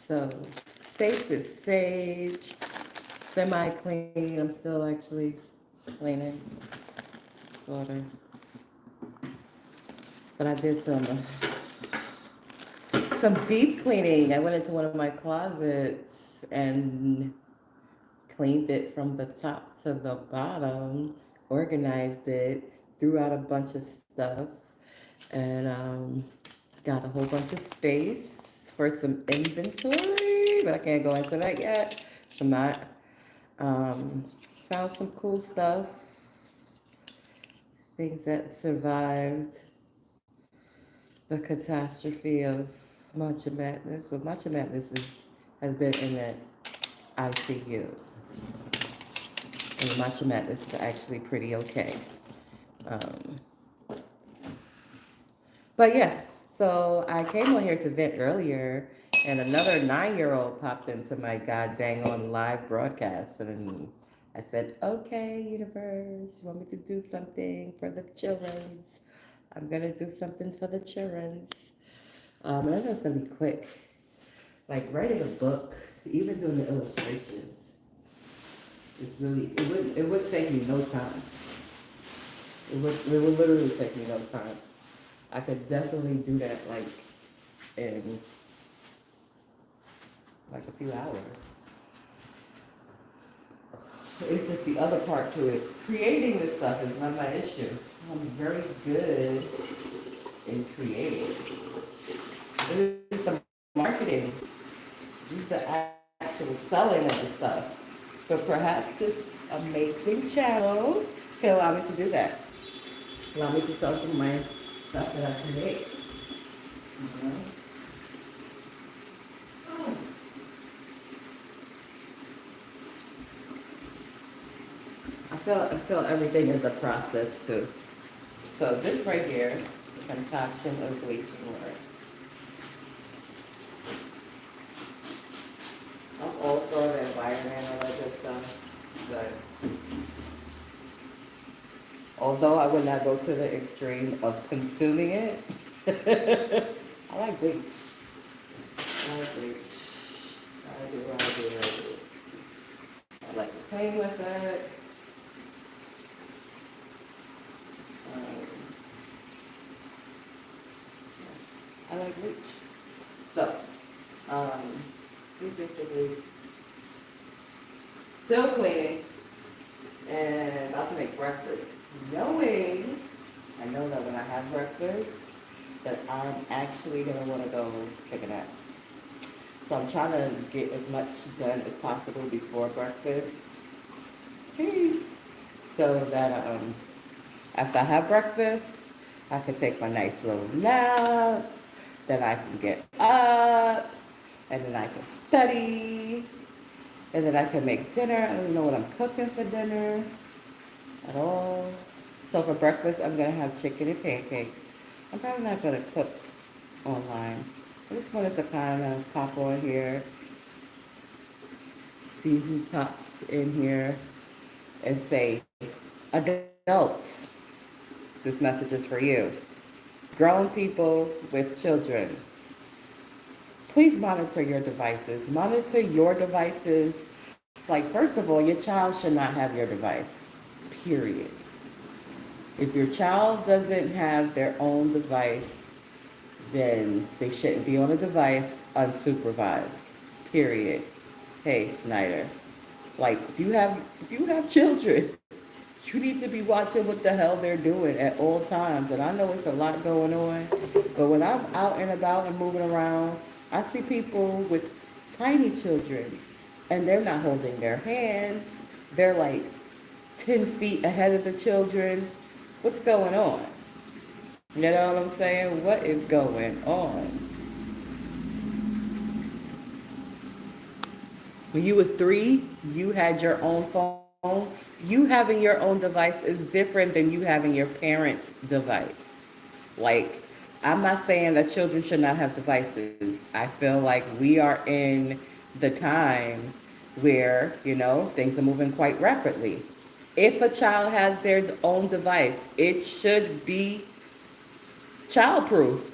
So, space is saged, semi-clean. I'm still actually cleaning, sort of. But I did some deep cleaning. I went into one of my closets and cleaned it from the top to the bottom, organized it, threw out a bunch of stuff, and got a whole bunch of space for some inventory, but I can't go into that yet. I'm not. Um, Found some cool stuff, things that survived the catastrophe of Matcha Madness. But Matcha Madness has been in the ICU. And Matcha Madness is actually pretty okay. Um, but yeah, so I came on here to vent earlier, and another 9-year-old popped into my god dang on live broadcast, and I said, "Okay, universe, you want me to do something for the childrens? I'm gonna do something for the childrens." And I know it's gonna be quick. Like writing a book, even doing the illustrations, it would take me no time. It would literally take me no time. I could definitely do that in like a few hours. It's just the other part to it. Creating this stuff is not my issue. I'm very good in creating. It is the marketing, it's the actual selling of the stuff. So perhaps this amazing channel can allow me to do that. Allow me to sell some of my stuff that I create. You know? I feel everything is a process too. So this right here is a concoction of bleaching water. I'm all for the environment and all that good stuff, but although I would not go to the extreme of consuming it, I like bleach. I like bleach. I do. I like to play with it. I like bleach. So, he's basically still cleaning and about to make breakfast. I know that when I have breakfast, that I'm actually going to want to go take a nap. So I'm trying to get as much done as possible before breakfast. Peace. So that after I have breakfast, I can take my nice little nap. Then I can get up, and then I can study, and then I can make dinner. I don't know what I'm cooking for dinner at all. So for breakfast, I'm going to have chicken and pancakes. I'm probably not going to cook online. I just wanted to kind of pop on here, see who pops in here, and say, adults, this message is for you. Grown people with children, please monitor your devices. Monitor your devices. Like, first of all, your child should not have your device, period. If your child doesn't have their own device, then they shouldn't be on a device unsupervised, period. Hey, Schneider. Like, if you have children, you need to be watching what the hell they're doing at all times. And I know it's a lot going on, but when I'm out and about and moving around, I see people with tiny children, and they're not holding their hands. They're like 10 feet ahead of the children. What's going on? You know what I'm saying? What is going on? When you were 3, you had your own phone. You having your own device is different than you having your parents' device. Like, I'm not saying that children should not have devices. I feel like we are in the time where, things are moving quite rapidly. If a child has their own device, it should be childproof.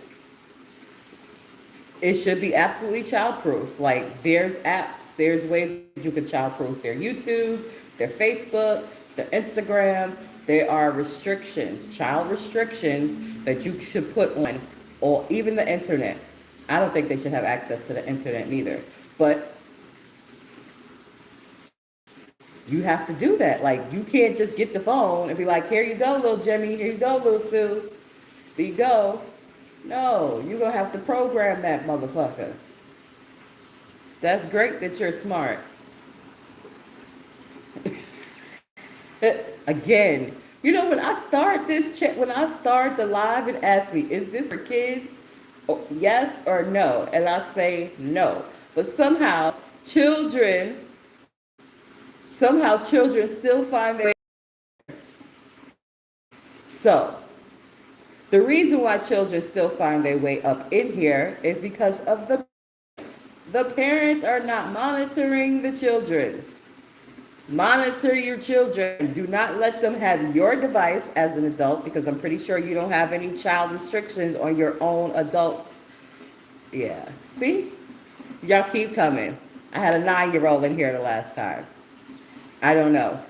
It should be absolutely childproof. Like there's apps, there's ways you can childproof their YouTube, their Facebook, their Instagram. There are restrictions, child restrictions that you should put on, or even the internet. I don't think they should have access to the internet neither. But you have to do that. Like you can't just get the phone and be like, here you go, little Jimmy, here you go, little Sue. There you go. No, you're going to have to program that motherfucker. That's great that you're smart. Again, you know, when I start this chat, when I start the live, it asks me, is this for kids? Oh, yes or no? And I say no. But children, somehow children still find their way. So, the reason why children still find their way up in here is because of the parents are not monitoring the children. Monitor your children. Do not let them have your device as an adult, because I'm pretty sure you don't have any child restrictions on your own adult. Yeah. See? Y'all keep coming. I had a 9-year-old in here the last time. I don't know.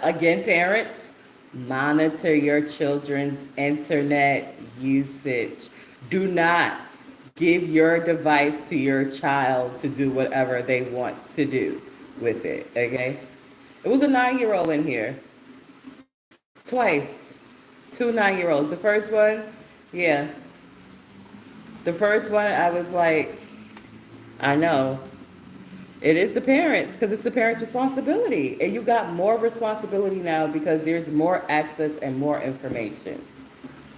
Again, parents, monitor your children's internet usage. Do not give your device to your child to do whatever they want to do with it, okay? It was a 9-year-old in here. Twice. 2 9-year-olds. The first one, yeah. The first one, I was like, I know. It is the parents, because it's the parents' responsibility. And you got more responsibility now because there's more access and more information.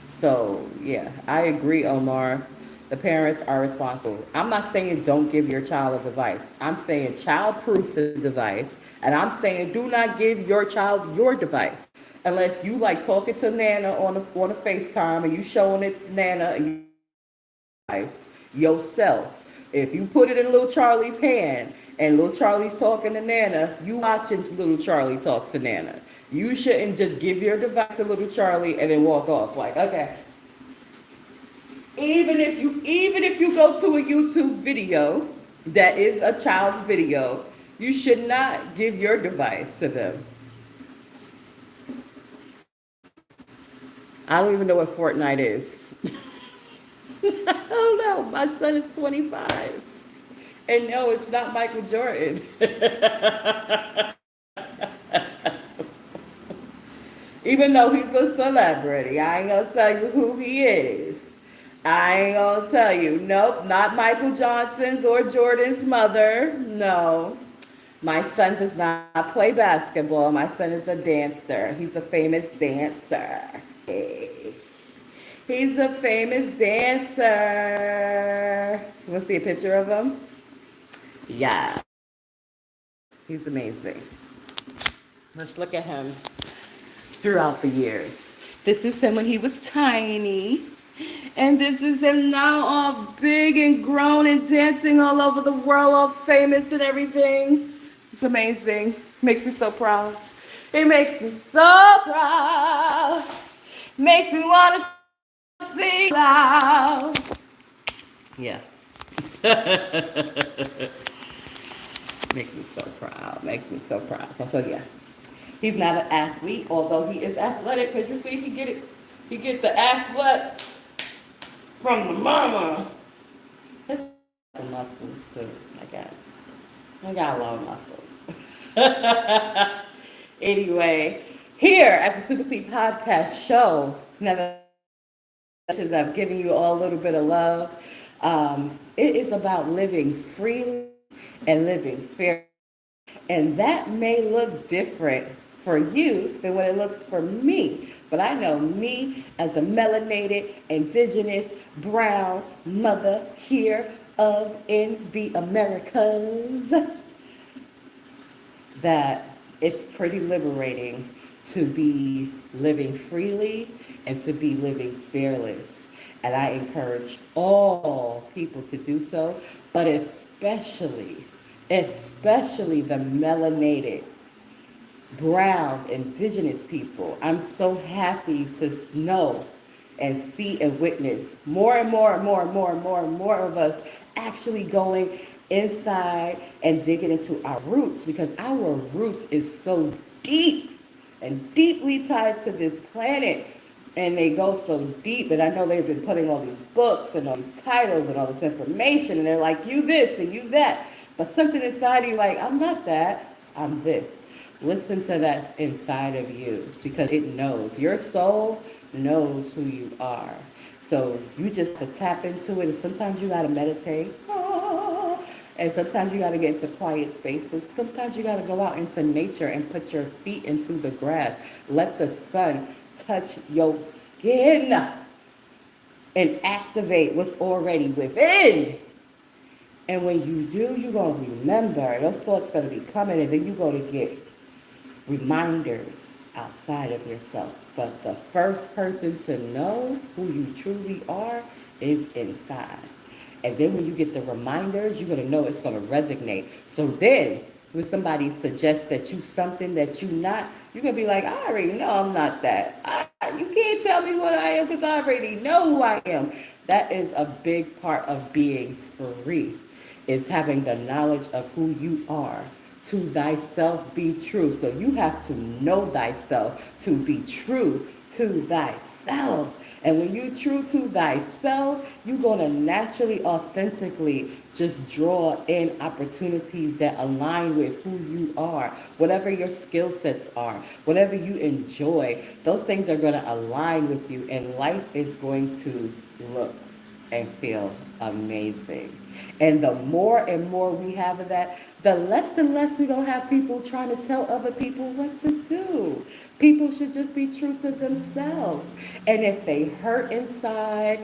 So, yeah, I agree, Omar. The parents are responsible. I'm not saying don't give your child a device. I'm saying child-proof the device. And I'm saying do not give your child your device. Unless you like talking to Nana on a FaceTime and you showing it Nana and you yourself. If you put it in little Charlie's hand and little Charlie's talking to Nana, you watching little Charlie talk to Nana. You shouldn't just give your device to little Charlie and then walk off like, okay. Even if you go to a YouTube video that is a child's video, you should not give your device to them. I don't even know what Fortnite is. I don't know. My son is 25. And no, it's not Michael Jordan. Even though he's a celebrity, I ain't gonna tell you who he is. I ain't gonna tell you. Nope, not Michael Johnson's or Jordan's mother. No. My son does not play basketball. My son is a dancer. He's a famous dancer. Hey. He's a famous dancer. You want to see a picture of him? Yeah. He's amazing. Let's look at him throughout the years. This is him when he was tiny. And this is him now all big and grown and dancing all over the world, all famous and everything. It's amazing. Makes me so proud. It makes me so proud. Makes me want to sing loud. Yeah. Makes me so proud. Makes me so proud. So yeah. He's not an athlete, although he is athletic, because you see he get the athlete from the mama. His muscles too, I guess. I got a lot of muscles. Anyway, here at the SupaTea Podcast Show, now that I've given you all a little bit of love, it is about living freely and living fair. And that may look different for you than what it looks for me. But I know me as a melanated, indigenous, brown mother here in the Americas, that it's pretty liberating to be living freely and to be living fearless. And I encourage all people to do so, but especially the melanated, brown, indigenous people. I'm so happy to know and see and witness more and more and more and more and more and more of us actually going inside and digging into our roots, because our roots is so deep and deeply tied to this planet, and they go so deep. And I know they've been putting all these books and all these titles and all this information, and they're like, you this and you that, but something inside of you like, I'm not that, I'm this. Listen to that inside of you, because it knows. Your soul knows who you are. So you just have to tap into it. And sometimes you got to meditate. And sometimes you got to get into quiet spaces. Sometimes you got to go out into nature and put your feet into the grass. Let the sun touch your skin and activate what's already within. And when you do, you're going to remember. Those thoughts going to be coming, and then you're going to get reminders outside of yourself. But the first person to know who you truly are is inside. And then when you get the reminders, you're going to know it's going to resonate. So then when somebody suggests that you something that you're not, you're going to be like, I already know I'm not that. You can't tell me what I am, because I already know who I am. That is a big part of being free, is having the knowledge of who you are. To thyself be true. So you have to know thyself to be true to thyself. And when you're true to thyself, you're going to naturally, authentically just draw in opportunities that align with who you are. Whatever your skill sets are, whatever you enjoy, those things are going to align with you, and life is going to look and feel amazing. And the more and more we have of that, the less and less we're going to have people trying to tell other people what to do. People should just be true to themselves. And if they hurt inside,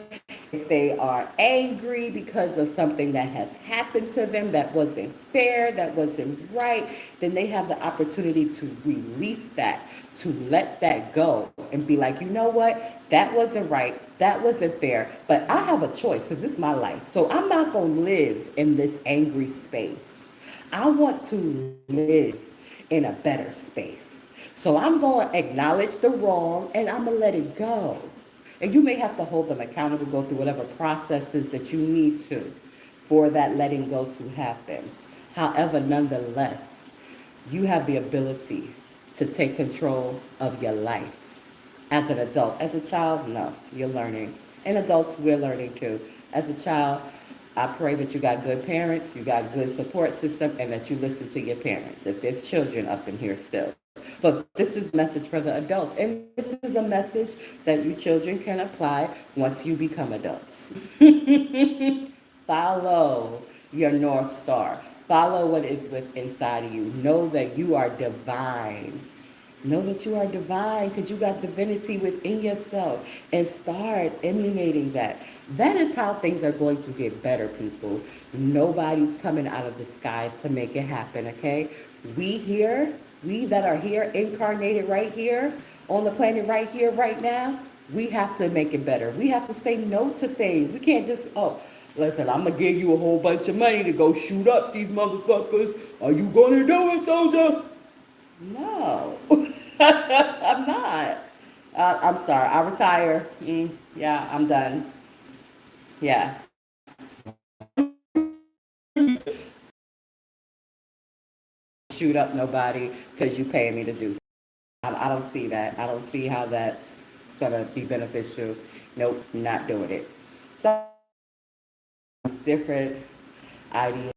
if they are angry because of something that has happened to them that wasn't fair, that wasn't right, then they have the opportunity to release that, to let that go and be like, you know what? That wasn't right. That wasn't fair. But I have a choice, because this is my life. So I'm not going to live in this angry space. I want to live in a better space. So I'm going to acknowledge the wrong, and I'm going to let it go. And you may have to hold them accountable, go through whatever processes that you need to for that letting go to happen. However, nonetheless, you have the ability to take control of your life. As an adult. As a child, no, you're learning. And adults, we're learning too. As a child, I pray that you got good parents, you got good support system, and that you listen to your parents, if there's children up in here still. But this is a message for the adults, and this is a message that you children can apply once you become adults. Follow your North Star. Follow what is within inside of you. Know that you are divine. Know that you are divine, because you got divinity within yourself, and start emulating that. That is how things are going to get better, people. Nobody's coming out of the sky to make it happen, okay? We that are here, incarnated right here, on the planet right here, right now, we have to make it better. We have to say no to things. We can't just, listen, I'm going to give you a whole bunch of money to go shoot up these motherfuckers. Are you going to do it, soldier? No, I'm not. I'm sorry. I retire. Yeah, I'm done. Yeah. Shoot up nobody because you pay me to do so. I don't see that. I don't see how that's going to be beneficial. Nope, not doing it. So, different ideas.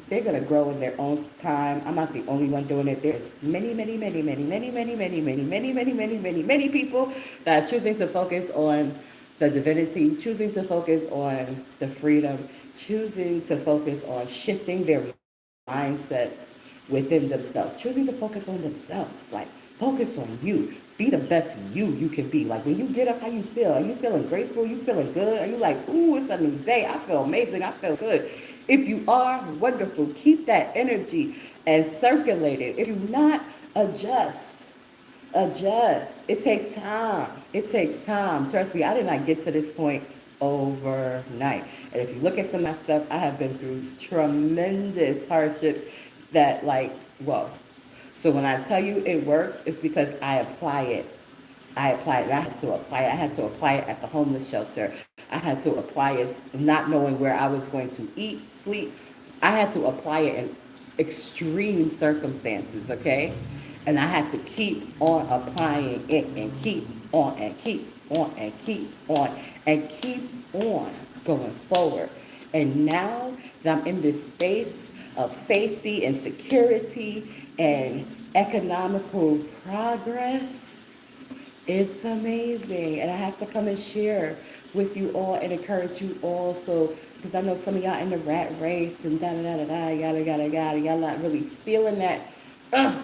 They're going to grow in their own time. I'm not the only one doing it. There's many people that are choosing to focus on the divinity, choosing to focus on the freedom, choosing to focus on shifting their mindsets within themselves, choosing to focus on themselves. Like, focus on you. Be the best you can be. Like, when you get up, how you feel? Are you feeling grateful? You feeling good? Are you like, ooh, it's a new day. I feel amazing. I feel good. If you are, wonderful. Keep that energy and circulate it. If you not, adjust. It takes time. It takes time. Trust me, I did not get to this point overnight. And if you look at some of my stuff, I have been through tremendous hardships that, like, whoa. So when I tell you it works, it's because I apply it I applied it. I had to apply it. I had to apply it at the homeless shelter. I had to apply it not knowing where I was going to eat, sleep. I had to apply it in extreme circumstances, okay? And I had to keep on applying it and keep on and keep on and keep on and keep on going forward. And now that I'm in this space of safety and security and economical progress, it's amazing. And I have to come and share with you all and encourage you all. So, because I know some of y'all in the rat race and da da da da da, yada yada yada, y'all not really feeling that, uh,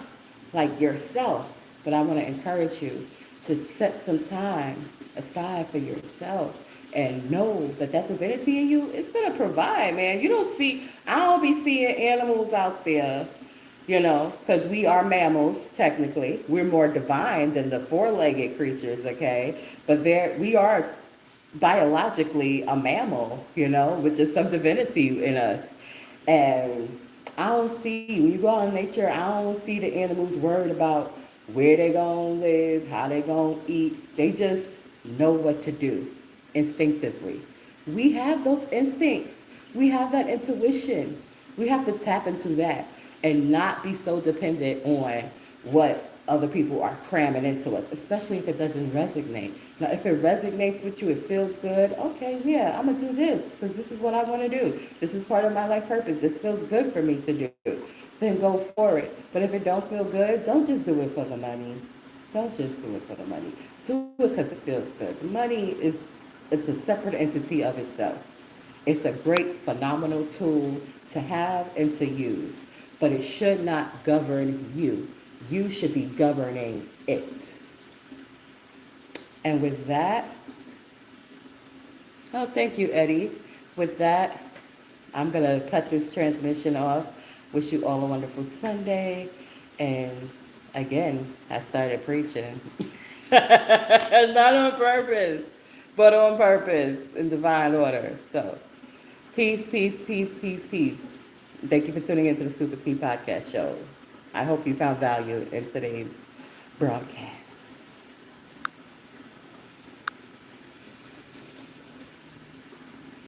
like yourself. But I want to encourage you to set some time aside for yourself and know that that divinity in you is going to provide, man. I don't be seeing animals out there, because we are mammals, technically. We're more divine than the four-legged creatures, okay? But we are biologically a mammal, which is some divinity in us. And I don't see, when you go out in nature, I don't see the animals worried about where they gonna live, how they gonna eat. They just know what to do instinctively. We have those instincts. We have that intuition. We have to tap into that and not be so dependent on what other people are cramming into us, especially if it doesn't resonate. Now, if it resonates with you, it feels good, okay, yeah, I'm going to do this because this is what I want to do. This is part of my life purpose. This feels good for me to do. Then go for it. But if it don't feel good, don't just do it for the money. Don't just do it for the money. Do it because it feels good. The money it's a separate entity of itself. It's a great, phenomenal tool to have and to use, but it should not govern you. You should be governing it. And with that, oh, thank you, Eddie. With that, I'm going to cut this transmission off. Wish you all a wonderful Sunday. And again, I started preaching. Not on purpose, but on purpose in divine order. So, peace, peace, peace, peace, peace. Thank you for tuning into the SupaTea Podcast Show. I hope you found value in today's broadcast.